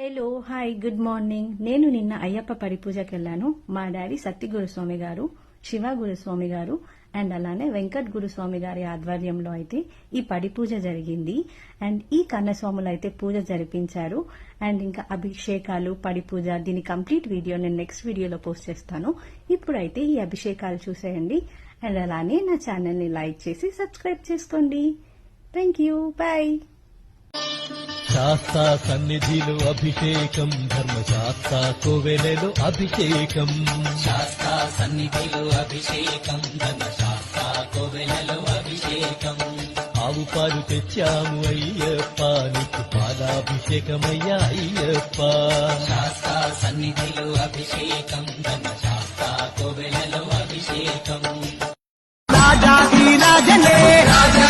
Hello hi good morning. నేను నిన్న అయ్యప్ప పడి పూజకి వెళ్ళాను. మా డాడీ సత్తి గురుస్వామి గారు, శివ గురుస్వామి గారు అండ్ అలానే వెంకట్ గురుస్వామి గారి ఆధ్వర్యంలో అయితే ఈ పడి పూజ జరిగింది. అండ్ ఈ కన్నస్వాములు అయితే పూజ జరిపించారు. అండ్ ఇంకా అభిషేకాలు, పడి పూజ, దీని కంప్లీట్ వీడియో నేను నెక్స్ట్ వీడియోలో పోస్ట్ చేస్తాను. ఇప్పుడైతే ఈ అభిషేకాలు చూసేయండి. అండ్ అలానే నా ఛానల్ ని లైక్ చేసి సబ్స్క్రైబ్ చేసుకోండి. Thank you, bye. శాస్తా సన్నిధిలో అభిషేకం, ధర్మశాస్త్ర కోవెలలో అభిషేకం. శాస్త్ర సన్నిధిలో అభిషేకం, ధర్మశాస్త్ర కోవెలలో అభిషేకం. ఆవు పాలు తెచ్చాము అయ్యప్ప, నీకు పాలాభిషేకమయ్యా అయ్యప్ప. శాస్త్ర సన్నిధిలో అభిషేకం, ధర్మశాస్త్ర కోవెలలో అభిషేకం. రాజా రాజనే రాజా